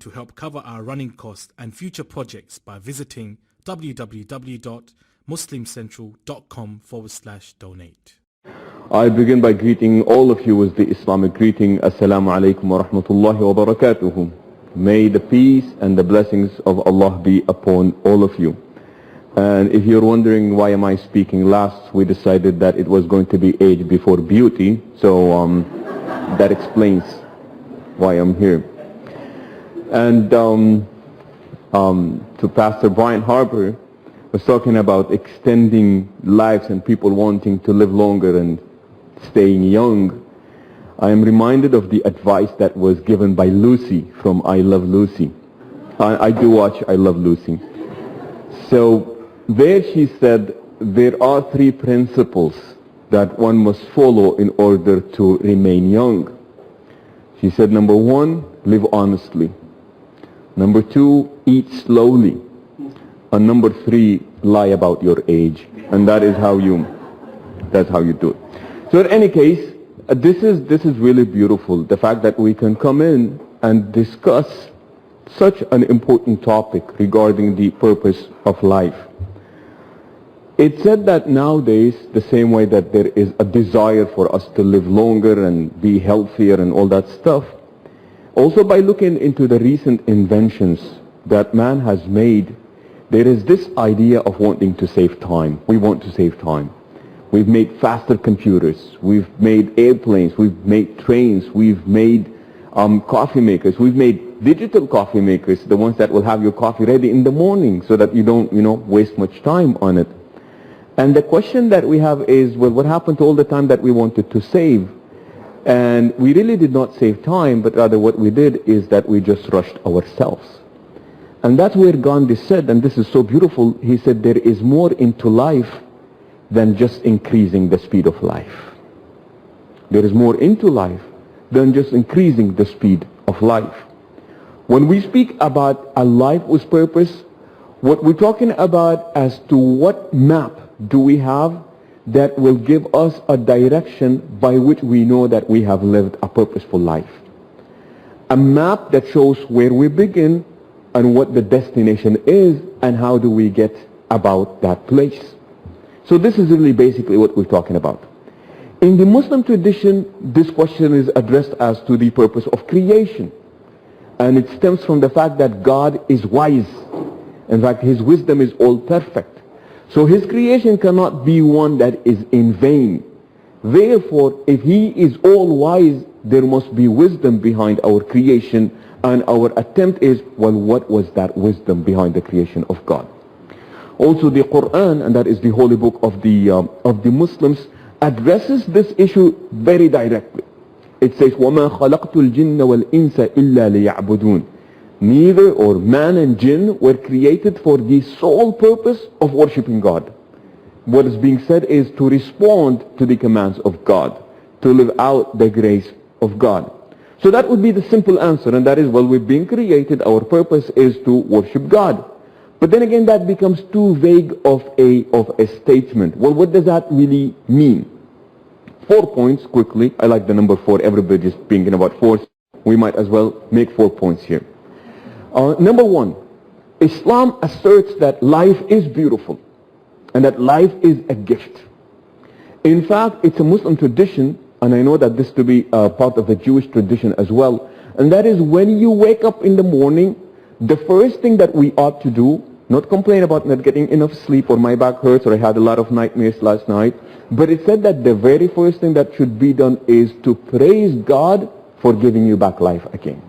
to help cover our running costs and future projects by visiting www.muslimcentral.com/donate. I begin by greeting all of you with the Islamic greeting. Assalamu alaikum wa rahmatullahi wa barakatuhu. May the peace and the blessings of Allah be upon all of you. And if you're wondering why am I speaking last, we decided that it was going to be age before beauty. So that explains why I'm here. And to Pastor Brian Harper, was talking about extending lives and people wanting to live longer and staying young. I am reminded of the advice that was given by Lucy from I Love Lucy. I do watch I Love Lucy. So there she said there are 3 principles that one must follow in order to remain young. She said, number 1, live honestly. Number 2, eat slowly. And number 3, lie about your age. And that's how you do it. So in any case, this is really beautiful. The fact that we can come in and discuss such an important topic regarding the purpose of life. It's said that nowadays, the same way that there is a desire for us to live longer and be healthier and all that stuff, also by looking into the recent inventions that man has made, there is this idea of wanting to save time. We want to save time. We've made faster computers. We've made airplanes. We've made trains. We've made coffee makers. We've made digital coffee makers, the ones that will have your coffee ready in the morning so that you don't, waste much time on it. And the question that we have is, well, what happened to all the time that we wanted to save? And we really did not save time, but rather what we did is that we just rushed ourselves. And that's where Gandhi said, and this is so beautiful, he said there is more into life than just increasing the speed of life. There is more into life than just increasing the speed of life. When we speak about a life with purpose, what we're talking about as to what map do we have that will give us a direction by which we know that we have lived a purposeful life. A map that shows where we begin and what the destination is and how do we get about that place. So this is really basically what we're talking about. In the Muslim tradition, this question is addressed as to the purpose of creation. And it stems from the fact that God is wise. In fact, His wisdom is all perfect. So His creation cannot be one that is in vain. Therefore, if He is all wise, there must be wisdom behind our creation. And our attempt is, well, what was that wisdom behind the creation of God? Also the Quran, and that is the holy book of the Muslims, addresses this issue very directly. It says, وَمَا خَلَقْتُ الْجِنَّ وَالْإِنسَ إِلَّا لِيَعْبُدُونَ. Neither, or man and jinn, were created for the sole purpose of worshipping God. What is being said is to respond to the commands of God, to live out the grace of God. So that would be the simple answer, and that is, well, we've been created, our purpose is to worship God. But then again, that becomes too vague of a statement. Well, what does that really mean? 4 points quickly. I like the number 4. Everybody's thinking about 4. We might as well make 4 points here. Number 1, Islam asserts that life is beautiful and that life is a gift. In fact, it's a Muslim tradition, and I know that this to be part of the Jewish tradition as well, and that is when you wake up in the morning, the first thing that we ought to do, not complain about not getting enough sleep or my back hurts or I had a lot of nightmares last night, but it said that the very first thing that should be done is to praise God for giving you back life again.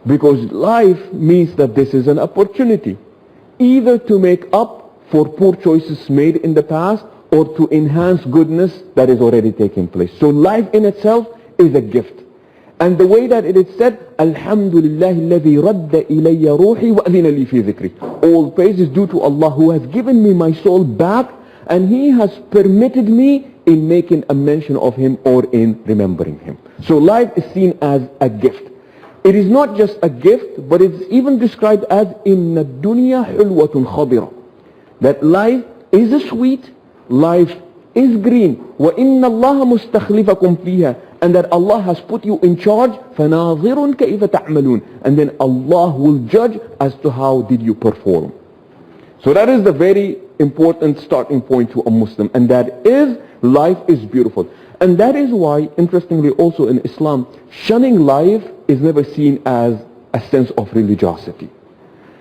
Because life means that this is an opportunity either to make up for poor choices made in the past or to enhance goodness that is already taking place. So life in itself is a gift. And the way that it is said, Alhamdulillah alladhi radda ilayya ruhi wa adhina li fi dhikri. All praise is due to Allah who has given me my soul back and He has permitted me in making a mention of Him or in remembering Him. So life is seen as a gift. It is not just a gift, but it's even described as inna dunya hulwatun khadira. That life is sweet, life is green. وَإِنَّ اللَّهَ مُسْتَخْلِفَكُمْ فِيهَا. and that Allah has put you in charge. فَنَاظِرٌ كَيْفَ تَعْمَلُونَ. And then Allah will judge as to how did you perform. So that is the very important starting point to a Muslim, and that is life is beautiful. And that is why, interestingly also in Islam, shunning life is never seen as a sense of religiosity.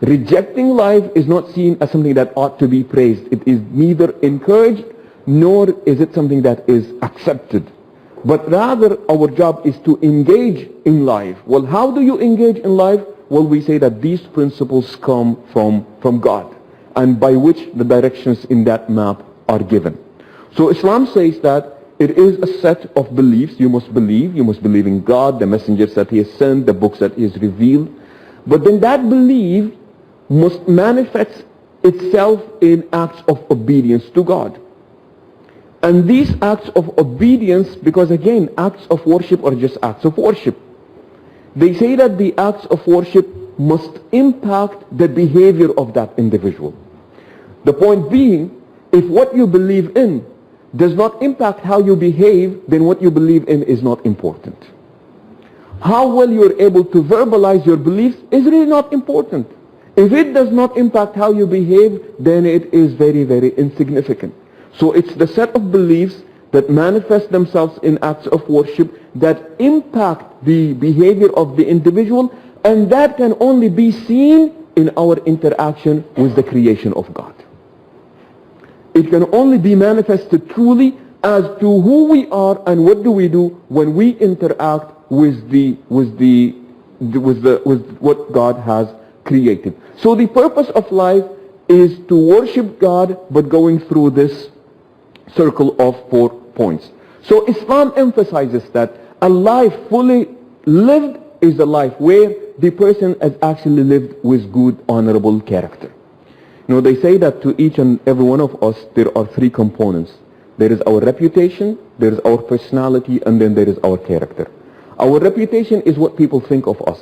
Rejecting life is not seen as something that ought to be praised. It is neither encouraged nor is it something that is accepted. But rather our job is to engage in life. Well, how do you engage in life? Well, we say that these principles come from God, and by which the directions in that map are given. So Islam says that it is a set of beliefs you must believe. You must believe in God, the messengers that He has sent, the books that He has revealed. But then that belief must manifest itself in acts of obedience to God. And these acts of obedience, because again, acts of worship are just acts of worship. They say that the acts of worship must impact the behavior of that individual. The point being, if what you believe in does not impact how you behave, then what you believe in is not important. How well you are able to verbalize your beliefs is really not important. If it does not impact how you behave, then it is very, very insignificant. So it's the set of beliefs that manifest themselves in acts of worship that impact the behavior of the individual, and that can only be seen in our interaction with the creation of God. It can only be manifested truly as to who we are and what do we do when we interact with what God has created. So the purpose of life is to worship God, but going through this circle of 4 points. So Islam emphasizes that a life fully lived is a life where the person has actually lived with good, honorable character. You know, they say that to each and every one of us, there are 3 components. There is our reputation, there is our personality, and then there is our character. Our reputation is what people think of us.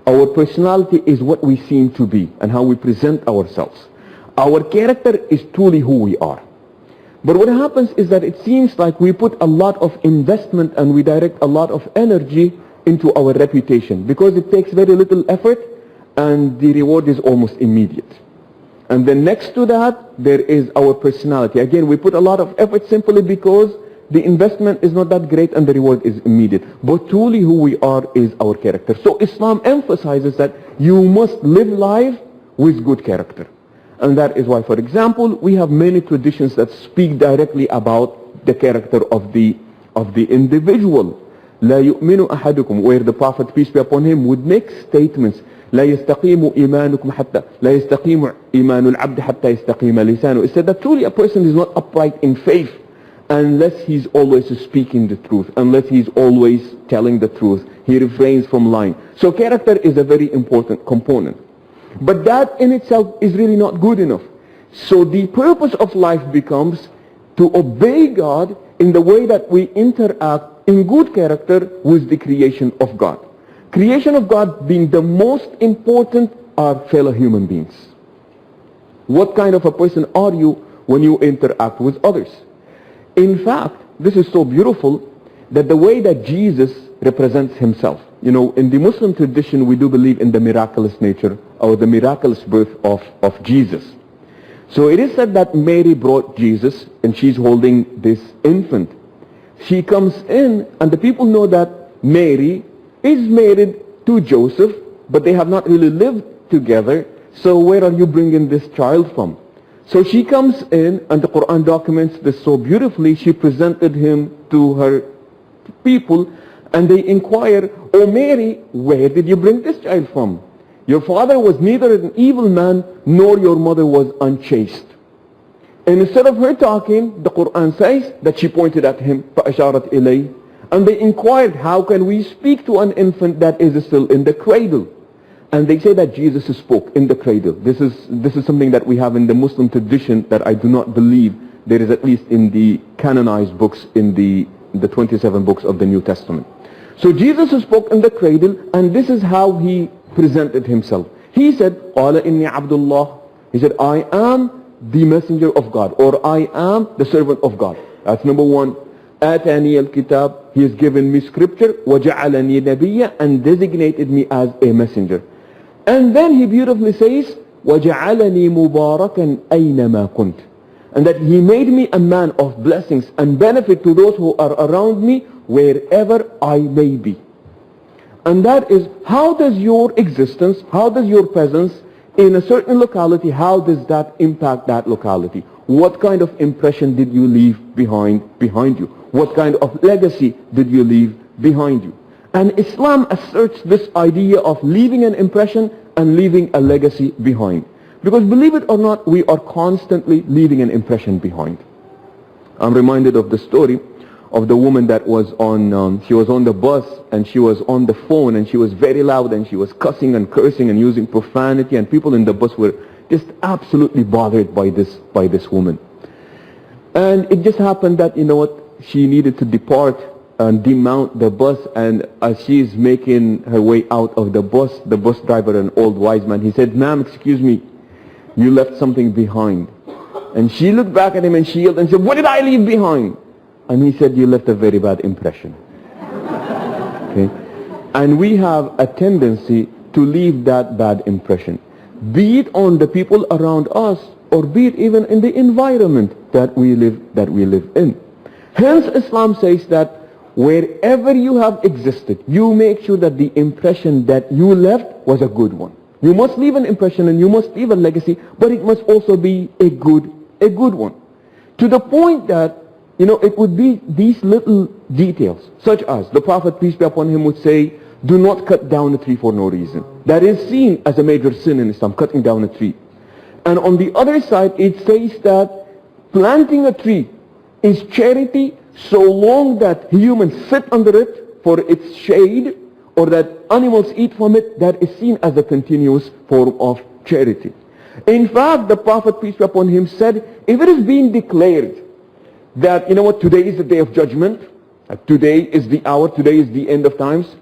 Our personality is what we seem to be and how we present ourselves. Our character is truly who we are. But what happens is that it seems like we put a lot of investment and we direct a lot of energy into our reputation because it takes very little effort and the reward is almost immediate. And then next to that, there is our personality. Again, we put a lot of effort simply because the investment is not that great and the reward is immediate. But truly who we are is our character. So Islam emphasizes that you must live life with good character. And that is why, for example, we have many traditions that speak directly about the character of the individual. لا يؤمن أحدكم, where the Prophet, peace be upon him, would make statements. لا يستقيم إيمانكم حتى لا يستقيم إيمان العبد حتى يستقيم لسانه. It said that truly a person is not upright in faith unless he's always speaking the truth, unless he's always telling the truth. He refrains from lying. So character is a very important component. But that in itself is really not good enough. So the purpose of life becomes to obey God in the way that we interact in good character with the creation of God. Creation of God being the most important are fellow human beings. What kind of a person are you when you interact with others? In fact, this is so beautiful that the way that Jesus represents himself. You know, in the Muslim tradition, we do believe in the miraculous nature or the miraculous birth of Jesus. So it is said that Mary brought Jesus and she's holding this infant. She comes in and the people know that Mary is married to Joseph, but they have not really lived together. So where are you bringing this child from? So she comes in, and the Quran documents this so beautifully. She presented him to her people, and they inquire, "Oh Mary, where did you bring this child from? Your father was neither an evil man, nor your mother was unchaste." And instead of her talking, the Quran says that she pointed at him, فَأَشَارَتْ إِلَيْهِ. And they inquired, how can we speak to an infant that is still in the cradle? And they say that Jesus spoke in the cradle. This is something that we have in the Muslim tradition that I do not believe there is, at least in the canonized books, in the 27 books of the New Testament. So Jesus spoke in the cradle, and this is how he presented himself. He said, قَالَ إِنِّي عَبْدُ اللَّهِ. He said, I am the messenger of God, or I am the servant of God. That's number one. آتاني الكتاب, he has given me scripture, وجعلني نبيا, and designated me as a messenger. And then he beautifully says, وجعلني مباركا أينما كنت, and that he made me a man of blessings and benefit to those who are around me wherever I may be. And that is, how does your existence, how does your presence in a certain locality, how does that impact that locality? What kind of impression did you leave behind you? What kind of legacy did you leave behind you? And Islam asserts this idea of leaving an impression and leaving a legacy behind. Because believe it or not, we are constantly leaving an impression behind. I'm reminded of the story of the woman that was on, she was on the bus and she was on the phone and she was very loud and she was cussing and cursing and using profanity, and people in the bus were just absolutely bothered by this woman. And it just happened that, you know what, she needed to depart and demount the bus, and as she is making her way out of the bus driver, an old wise man, he said, "Ma'am, excuse me, you left something behind." And she looked back at him and she yelled and said, "What did I leave behind?" And he said, "You left a very bad impression." Okay? And we have a tendency to leave that bad impression, be it on the people around us or be it even in the environment that we live in. Hence Islam says that wherever you have existed, you make sure that the impression that you left was a good one. You must leave an impression and you must leave a legacy, but it must also be a good one. To the point that, you know, it would be these little details, such as the Prophet, peace be upon him, would say, do not cut down a tree for no reason. That is seen as a major sin in Islam, cutting down a tree. And on the other side, it says that planting a tree is charity so long that humans sit under it for its shade, or that animals eat from it. That is seen as a continuous form of charity. In fact, the Prophet, peace be upon him, said, if it is being declared that, you know what, today is the day of judgment, today is the hour, today is the end of times,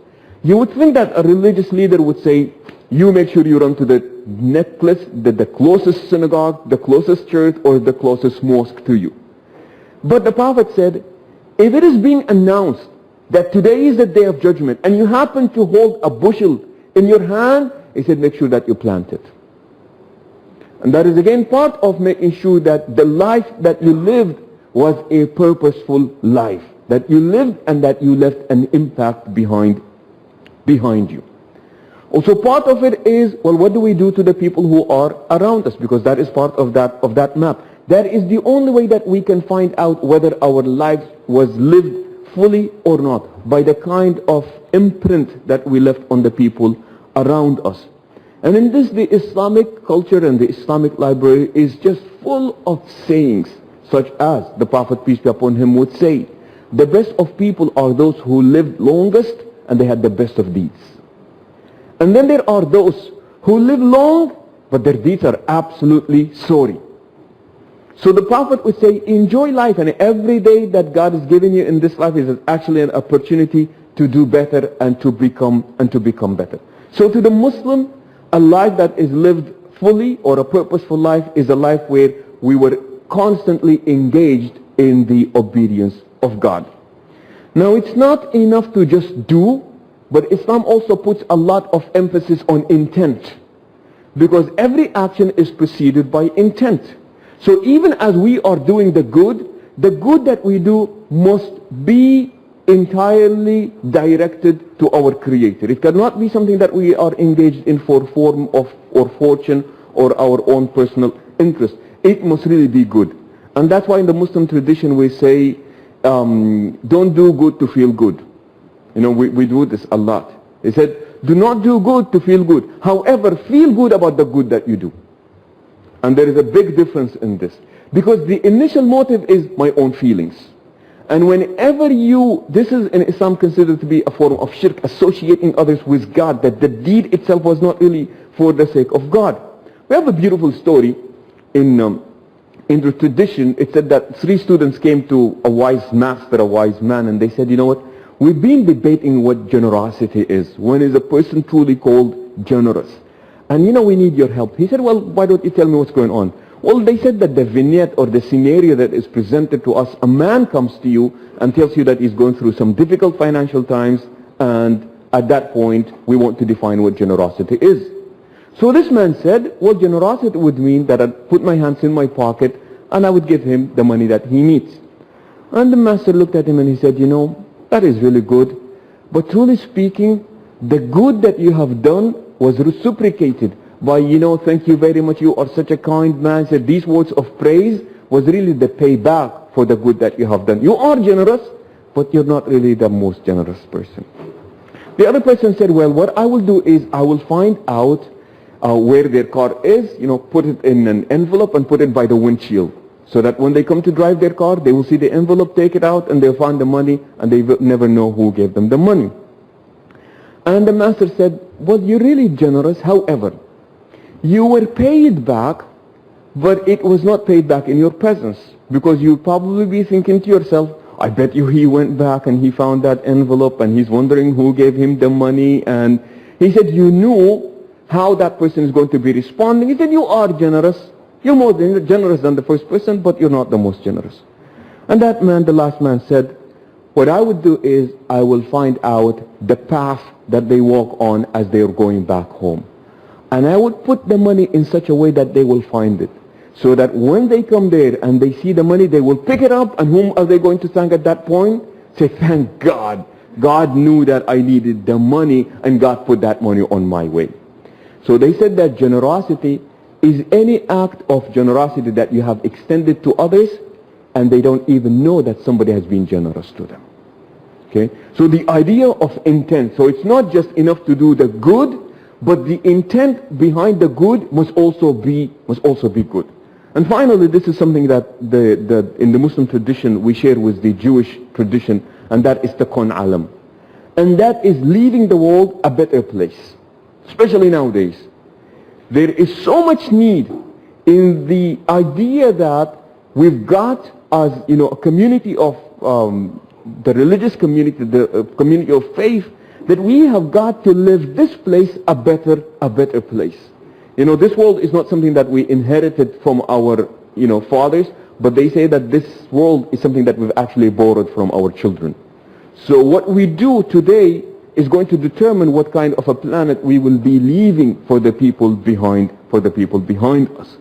you would think that a religious leader would say, you make sure you run to the the closest synagogue, the closest church, or the closest mosque to you. But the Prophet said, if it is being announced that today is the day of judgment and you happen to hold a bushel in your hand, he said, make sure that you plant it. And that is again part of making sure that the life that you lived was a purposeful life, that you lived and that you left an impact behind you. Also part of it is, well, what do we do to the people who are around us? Because that is part of that map. That is the only way that we can find out whether our life was lived fully or not, by the kind of imprint that we left on the people around us. And in this, the Islamic culture and the Islamic library is just full of sayings, such as the Prophet, peace be upon him, would say, the best of people are those who lived longest and they had the best of deeds. And then there are those who live long, but their deeds are absolutely sorry. So the Prophet would say, enjoy life, and every day that God has given you in this life is actually an opportunity to do better and to become better. So to the Muslim, a life that is lived fully, or a purposeful life, is a life where we were constantly engaged in the obedience of God. Now it's not enough to just do, but Islam also puts a lot of emphasis on intent, because every action is preceded by intent. So even as we are doing the good that we do must be entirely directed to our Creator. It cannot be something that we are engaged in for form of or fortune or our own personal interest. It must really be good. And that's why in the Muslim tradition we say, don't do good to feel good. You know, we do this a lot. He said, do not do good to feel good. However, feel good about the good that you do. And there is a big difference in this, because the initial motive is my own feelings. And whenever this is in Islam considered to be a form of shirk, associating others with God, that the deed itself was not really for the sake of God. We have a beautiful story in the tradition. It said that 3 students came to a wise master, a wise man, and they said, you know what, we've been debating what generosity is. When is a person truly called generous? And you know, we need your help. He said, well, why don't you tell me what's going on? Well, they said that the vignette or the scenario that is presented to us, a man comes to you and tells you that he's going through some difficult financial times, and at that point, we want to define what generosity is. So this man said, well, generosity would mean that I'd put my hands in my pocket and I would give him the money that he needs. And the master looked at him and he said, you know, that is really good, but truly speaking, the good that you have done was reciprocated by, you know, thank you very much, you are such a kind man. He said these words of praise was really the payback for the good that you have done. You are generous, but you're not really the most generous person. The other person said, well, what I will do is I will find out where their car is, you know, put it in an envelope and put it by the windshield, so that when they come to drive their car, they will see the envelope, take it out, and they'll find the money, and they will never know who gave them the money. And the master said, well, you're really generous, however, you were paid back, but it was not paid back in your presence, because you'll probably be thinking to yourself, I bet you he went back and he found that envelope and he's wondering who gave him the money. And he said, you knew how that person is going to be responding. He said, you are generous. You're more generous than the first person, but you're not the most generous. And that man, the last man, said, what I would do is I will find out the path that they walk on as they are going back home. And I would put the money in such a way that they will find it, so that when they come there and they see the money, they will pick it up. And whom are they going to thank at that point? Say, thank God. God knew that I needed the money, and God put that money on my way. So they said that generosity is any act of generosity that you have extended to others, and they don't even know that somebody has been generous to them. Okay? So the idea of intent. So it's not just enough to do the good, but the intent behind the good must also be good. And finally, this is something that in the Muslim tradition we share with the Jewish tradition, and that is the Kun Alam. And that is leaving the world a better place, especially nowadays. There is so much need in the idea that we've got, as you know, a community of the religious community, the community of faith, that we have got to live this place a better place. You know, this world is not something that we inherited from our, you know, fathers, but they say that this world is something that we've actually borrowed from our children. So what we do today is going to determine what kind of a planet we will be leaving for the people behind us.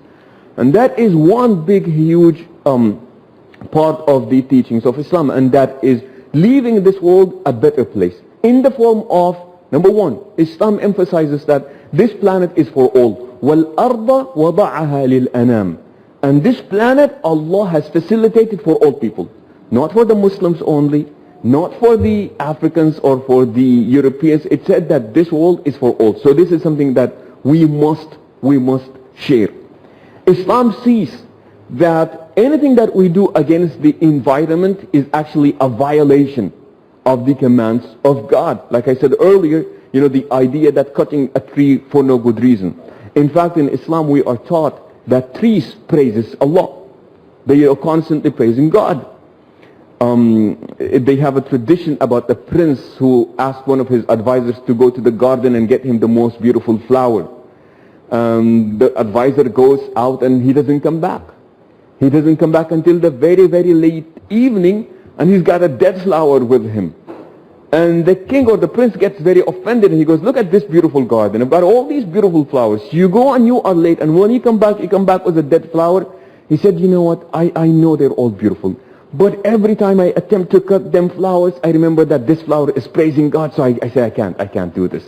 And that is one big, huge part of the teachings of Islam, and that is leaving this world a better place. In the form of, number one, Islam emphasizes that this planet is for all. وَالْأَرْضَ وَضَعَهَا لِلْأَنَامِ. And this planet Allah has facilitated for all people. Not for the Muslims only, not for the Africans or for the Europeans. It said that this world is for all. So this is something that we must share. Islam sees that anything that we do against the environment is actually a violation of the commands of God. Like I said earlier, you know, the idea that cutting a tree for no good reason. In fact, in Islam we are taught that trees praises Allah. They are constantly praising God. They have a tradition about the prince who asked one of his advisors to go to the garden and get him the most beautiful flower. The advisor goes out and he doesn't come back. He doesn't come back until the very, very late evening, and he's got a dead flower with him. And the king or the prince gets very offended, and he goes, look at this beautiful garden. I've got all these beautiful flowers. You go and you are late, and when you come back with a dead flower. He said, you know what, I know they're all beautiful, but every time I attempt to cut them flowers, I remember that this flower is praising God, so I say, I can't do this.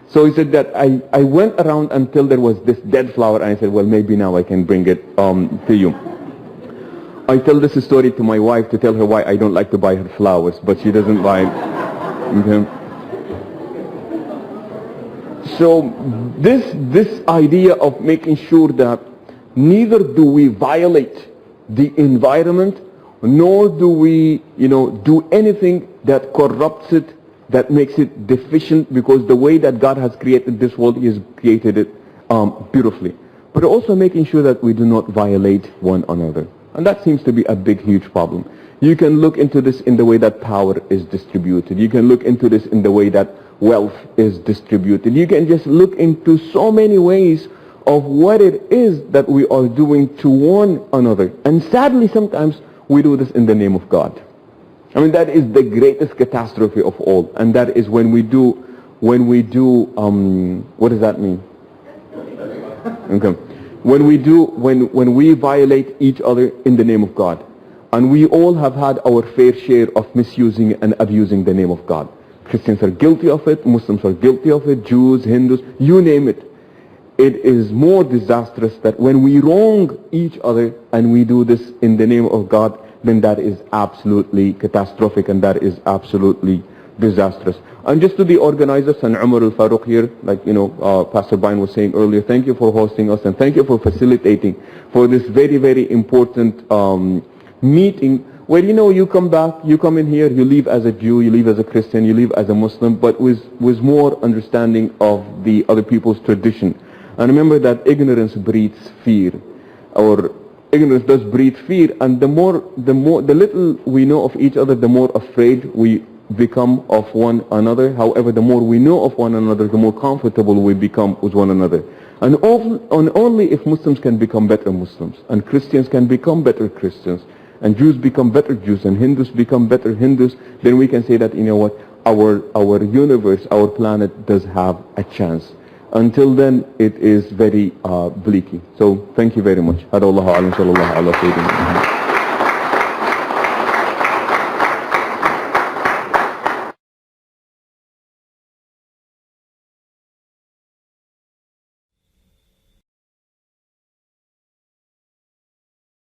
So he said that I went around until there was this dead flower, and I said, well, maybe now I can bring it to you. I tell this story to my wife to tell her why I don't like to buy her flowers, but she doesn't buy it. Okay. So this idea of making sure that neither do we violate the environment, nor do we, you know, do anything that corrupts it, that makes it deficient, because the way that God has created this world, He has created it beautifully. But also making sure that we do not violate one another. And that seems to be a big, huge problem. You can look into this in the way that power is distributed. You can look into this in the way that wealth is distributed. You can just look into so many ways of what it is that we are doing to one another. And sadly, sometimes we do this in the name of God. I mean, that is the greatest catastrophe of all. And that is when we do, what does that mean? Okay. When we violate each other in the name of God. And we all have had our fair share of misusing and abusing the name of God. Christians are guilty of it, Muslims are guilty of it, Jews, Hindus, you name it. It is more disastrous that when we wrong each other and we do this in the name of God, then that is absolutely catastrophic and that is absolutely disastrous. And just to the organizers and Umar al-Faruq here, like, Pastor Brian was saying earlier, thank you for hosting us and thank you for facilitating for this very, very important meeting where, you come back, you come in here, you leave as a Jew, you leave as a Christian, you leave as a Muslim, but with more understanding of the other people's tradition. And remember that ignorance breeds fear, or ignorance does breed fear, and the little we know of each other, the more afraid we become of one another. However, the more we know of one another, the more comfortable we become with one another. And only if Muslims can become better Muslims, and Christians can become better Christians, and Jews become better Jews, and Hindus become better Hindus, then we can say that, our universe, our planet does have a chance. Until then, it is very bleaky. So thank you very much. Hada Allahu alam, sallallahu ala sayyidina.